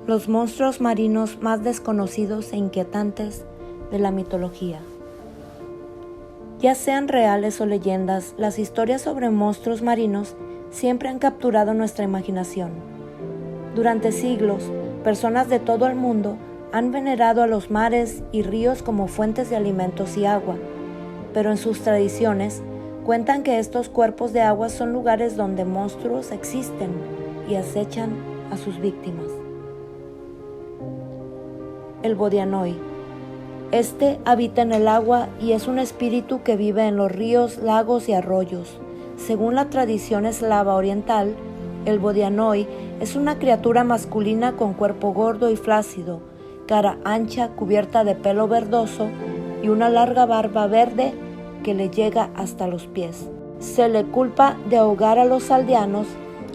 los monstruos marinos más desconocidos e inquietantes de la mitología. Ya sean reales o leyendas, las historias sobre monstruos marinos siempre han capturado nuestra imaginación. Durante siglos, personas de todo el mundo han venerado a los mares y ríos como fuentes de alimentos y agua, pero en sus tradiciones cuentan que estos cuerpos de agua son lugares donde monstruos existen y acechan a sus víctimas. El Bodianoi. Este habita en el agua y es un espíritu que vive en los ríos, lagos y arroyos. Según la tradición eslava oriental, el Bodianoi es una criatura masculina con cuerpo gordo y flácido, cara ancha cubierta de pelo verdoso y una larga barba verde que le llega hasta los pies. Se le culpa de ahogar a los aldeanos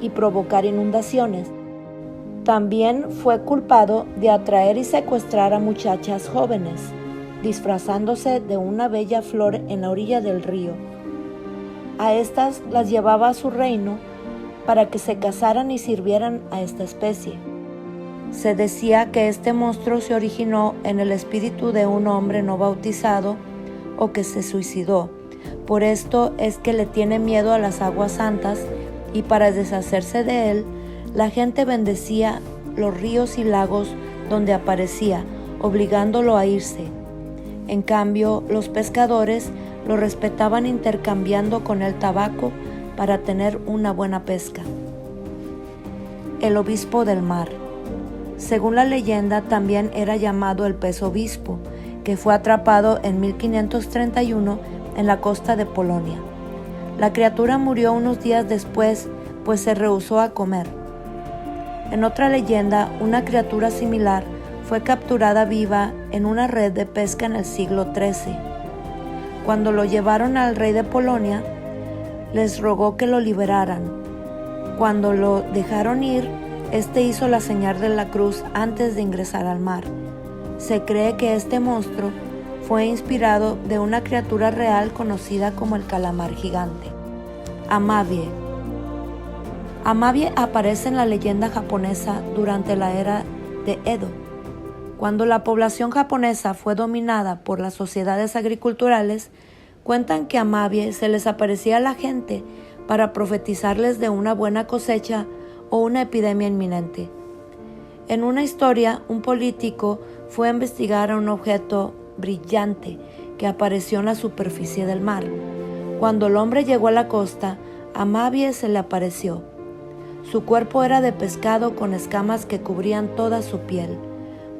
y provocar inundaciones. También fue culpado de atraer y secuestrar a muchachas jóvenes, disfrazándose de una bella flor en la orilla del río. A estas las llevaba a su reino para que se casaran y sirvieran a esta especie. Se decía que este monstruo se originó en el espíritu de un hombre no bautizado o que se suicidó. Por esto es que le tiene miedo a las aguas santas y para deshacerse de él, la gente bendecía los ríos y lagos donde aparecía, obligándolo a irse. En cambio, los pescadores lo respetaban intercambiando con él tabaco para tener una buena pesca. El obispo del mar. Según la leyenda, también era llamado el pez obispo, que fue atrapado en 1531 en la costa de Polonia. La criatura murió unos días después, pues se rehusó a comer. En otra leyenda, una criatura similar fue capturada viva en una red de pesca en el siglo XIII. Cuando lo llevaron al rey de Polonia, les rogó que lo liberaran. Cuando lo dejaron ir, este hizo la señal de la cruz antes de ingresar al mar. Se cree que este monstruo fue inspirado de una criatura real conocida como el calamar gigante. Amabie. Amabie aparece en la leyenda japonesa durante la era de Edo, cuando la población japonesa fue dominada por las sociedades agriculturales. Cuentan que a Amabie se les aparecía a la gente para profetizarles de una buena cosecha o una epidemia inminente. En una historia, un político fue a investigar a un objeto brillante que apareció en la superficie del mar. Cuando el hombre llegó a la costa, Amabie se le apareció. Su cuerpo era de pescado con escamas que cubrían toda su piel.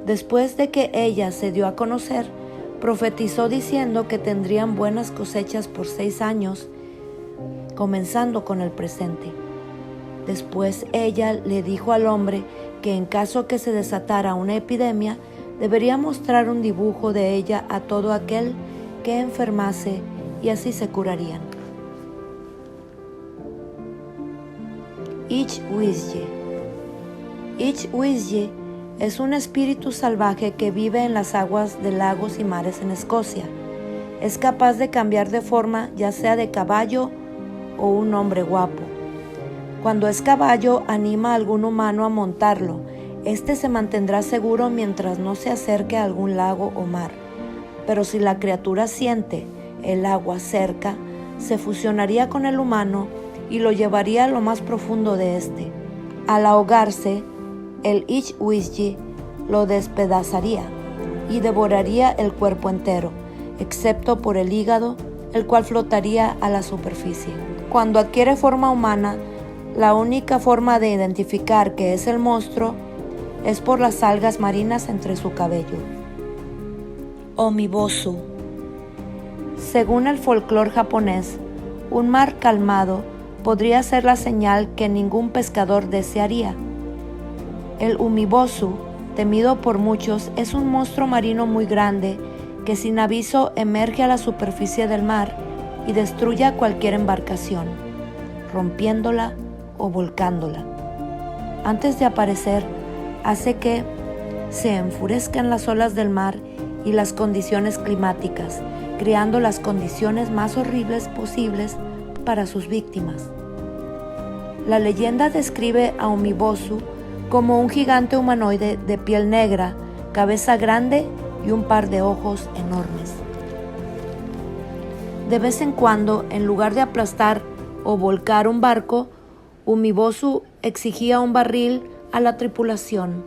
Después de que ella se dio a conocer, profetizó diciendo que tendrían buenas cosechas por 6 años, comenzando con el presente. Después ella le dijo al hombre que en caso que se desatara una epidemia, debería mostrar un dibujo de ella a todo aquel que enfermase y así se curarían. Ich-Wisje. Ich-Wisje es un espíritu salvaje que vive en las aguas de lagos y mares en Escocia. Es capaz de cambiar de forma, ya sea de caballo o un hombre guapo. Cuando es caballo, anima a algún humano a montarlo. Este se mantendrá seguro mientras no se acerque a algún lago o mar. Pero si la criatura siente el agua cerca, se fusionaría con el humano y lo llevaría a lo más profundo de este. Al ahogarse, el Ich-Wisje lo despedazaría y devoraría el cuerpo entero, excepto por el hígado, el cual flotaría a la superficie. Cuando adquiere forma humana, la única forma de identificar que es el monstruo es por las algas marinas entre su cabello. Omibosu. Según el folclore japonés, un mar calmado podría ser la señal que ningún pescador desearía. El Umibosu, temido por muchos, es un monstruo marino muy grande que sin aviso emerge a la superficie del mar y destruye a cualquier embarcación, rompiéndola o volcándola. Antes de aparecer, hace que se enfurezcan las olas del mar y las condiciones climáticas, creando las condiciones más horribles posibles para sus víctimas. La leyenda describe a Umibosu como un gigante humanoide de piel negra, cabeza grande y un par de ojos enormes. De vez en cuando, en lugar de aplastar o volcar un barco, Umibozu exigía un barril a la tripulación.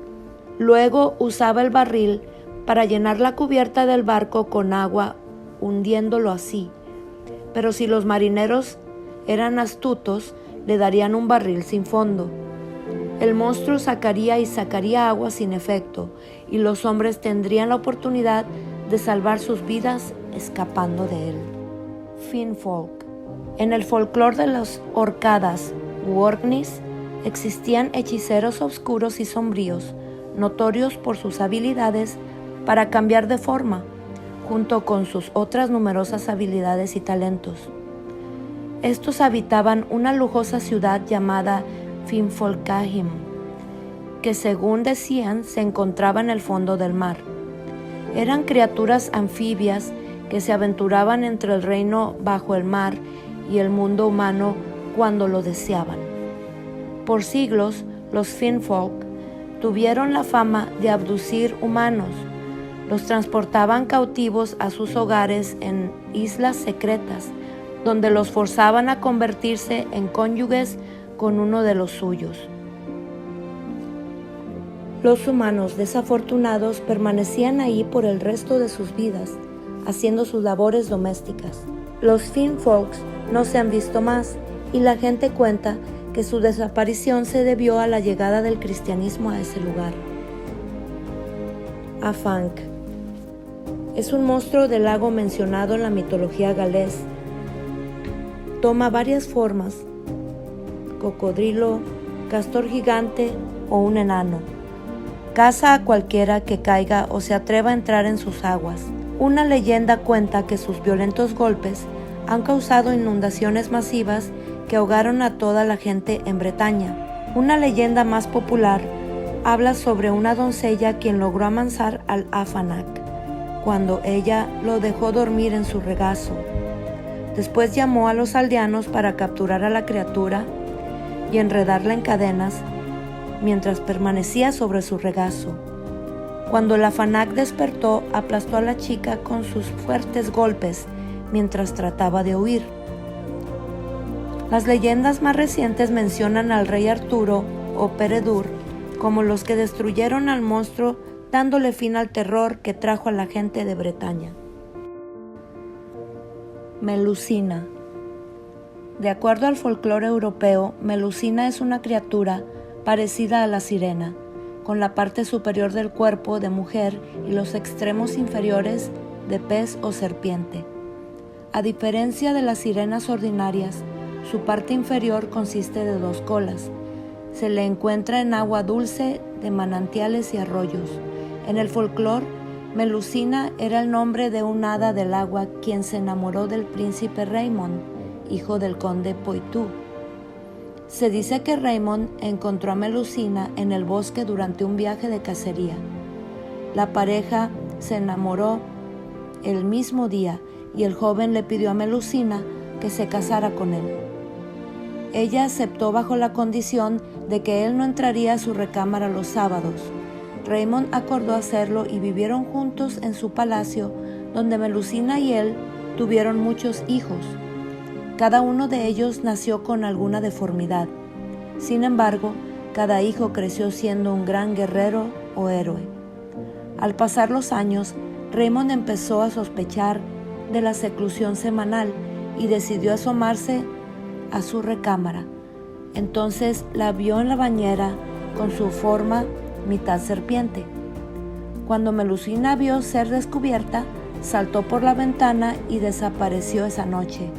Luego usaba el barril para llenar la cubierta del barco con agua, hundiéndolo así. Pero si los marineros eran astutos, le darían un barril sin fondo. El monstruo sacaría agua sin efecto, y los hombres tendrían la oportunidad de salvar sus vidas escapando de él. Finnfolk. En el folclore de las Orcadas u Orkneys existían hechiceros oscuros y sombríos, notorios por sus habilidades para cambiar de forma, junto con sus otras numerosas habilidades y talentos. Estos habitaban una lujosa ciudad llamada Finnfolkheim, que según decían se encontraba en el fondo del mar. Eran criaturas anfibias que se aventuraban entre el reino bajo el mar y el mundo humano cuando lo deseaban. Por siglos, los Finnfolk tuvieron la fama de abducir humanos. Los transportaban cautivos a sus hogares en islas secretas, donde los forzaban a convertirse en cónyuges con uno de los suyos. Los humanos desafortunados permanecían ahí por el resto de sus vidas, haciendo sus labores domésticas. Los Finnfolks no se han visto más, y la gente cuenta que su desaparición se debió a la llegada del cristianismo a ese lugar. Afanc es un monstruo del lago mencionado en la mitología galés. Toma varias formas: cocodrilo, castor gigante o un enano. Caza a cualquiera que caiga o se atreva a entrar en sus aguas. Una leyenda cuenta que sus violentos golpes han causado inundaciones masivas que ahogaron a toda la gente en Bretaña. Una leyenda más popular habla sobre una doncella quien logró amansar al Afanach cuando ella lo dejó dormir en su regazo. Después llamó a los aldeanos para capturar a la criatura y enredarla en cadenas mientras permanecía sobre su regazo. Cuando el Afanach despertó, aplastó a la chica con sus fuertes golpes mientras trataba de huir. Las leyendas más recientes mencionan al rey Arturo o Peredur como los que destruyeron al monstruo, dándole fin al terror que trajo a la gente de Bretaña. Melusina. De acuerdo al folclore europeo, Melusina es una criatura parecida a la sirena, con la parte superior del cuerpo de mujer y los extremos inferiores de pez o serpiente. A diferencia de las sirenas ordinarias, su parte inferior consiste de 2 colas. Se le encuentra en agua dulce de manantiales y arroyos. En el folclore, Melusina era el nombre de un hada del agua quien se enamoró del príncipe Raymond, hijo del conde Poitou. Se dice que Raymond encontró a Melusina en el bosque durante un viaje de cacería. La pareja se enamoró el mismo día y el joven le pidió a Melusina que se casara con él. Ella aceptó bajo la condición de que él no entraría a su recámara los sábados. Raymond acordó hacerlo y vivieron juntos en su palacio, donde Melusina y él tuvieron muchos hijos. Cada uno de ellos nació con alguna deformidad. Sin embargo, cada hijo creció siendo un gran guerrero o héroe. Al pasar los años, Raymond empezó a sospechar de la seclusión semanal y decidió asomarse a su recámara. Entonces la vio en la bañera con su forma mitad serpiente. Cuando Melusina vio ser descubierta, saltó por la ventana y desapareció esa noche.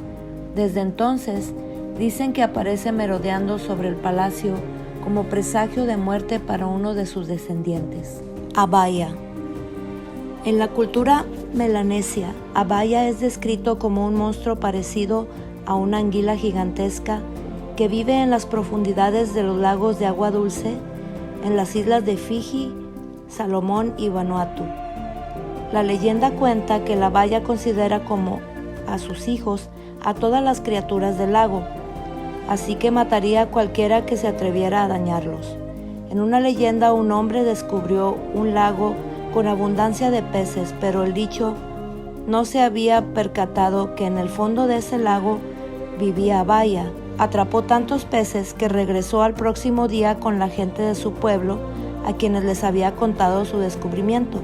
Desde entonces, dicen que aparece merodeando sobre el palacio como presagio de muerte para uno de sus descendientes. Abaya. En la cultura melanesia, Abaya es descrito como un monstruo parecido a una anguila gigantesca que vive en las profundidades de los lagos de agua dulce en las islas de Fiji, Salomón y Vanuatu. La leyenda cuenta que la Abaya considera como a sus hijos a todas las criaturas del lago, así que mataría a cualquiera que se atreviera a dañarlos. En una leyenda, un hombre descubrió un lago con abundancia de peces, pero el dicho no se había percatado que en el fondo de ese lago vivía Abhaya. Atrapó tantos peces que regresó al próximo día con la gente de su pueblo, a quienes les había contado su descubrimiento.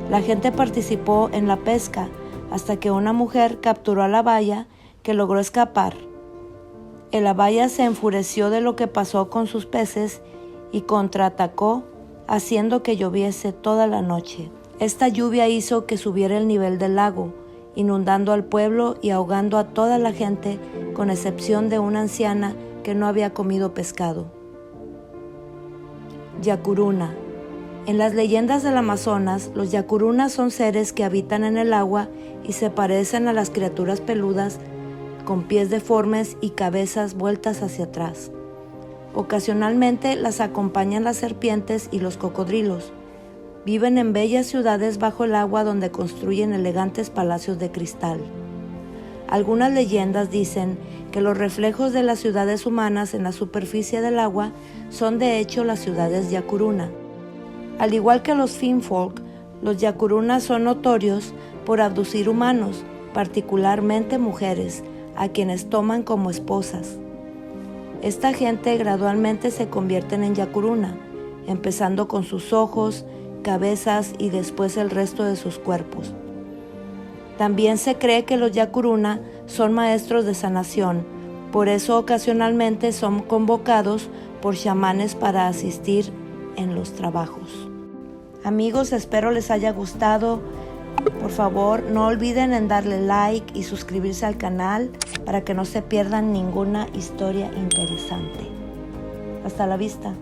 La gente participó en la pesca hasta que una mujer capturó al Abhaya, que logró escapar. El Abhaya se enfureció de lo que pasó con sus peces y contraatacó, haciendo que lloviese toda la noche. Esta lluvia hizo que subiera el nivel del lago, inundando al pueblo y ahogando a toda la gente, con excepción de una anciana que no había comido pescado. Yacuruna. En las leyendas del Amazonas, los yacurunas son seres que habitan en el agua y se parecen a las criaturas peludas, con pies deformes y cabezas vueltas hacia atrás. Ocasionalmente las acompañan las serpientes y los cocodrilos. Viven en bellas ciudades bajo el agua donde construyen elegantes palacios de cristal. Algunas leyendas dicen que los reflejos de las ciudades humanas en la superficie del agua son de hecho las ciudades yacuruna. Al igual que los Finfolk, los yacurunas son notorios por abducir humanos, particularmente mujeres, a quienes toman como esposas. Esta gente gradualmente se convierten en yacuruna, empezando con sus ojos, cabezas y después el resto de sus cuerpos. También se cree que los yacuruna son maestros de sanación, por eso ocasionalmente son convocados por chamanes para asistir en los trabajos. Amigos, espero les haya gustado. Por favor, no olviden en darle like y suscribirse al canal para que no se pierdan ninguna historia interesante. Hasta la vista.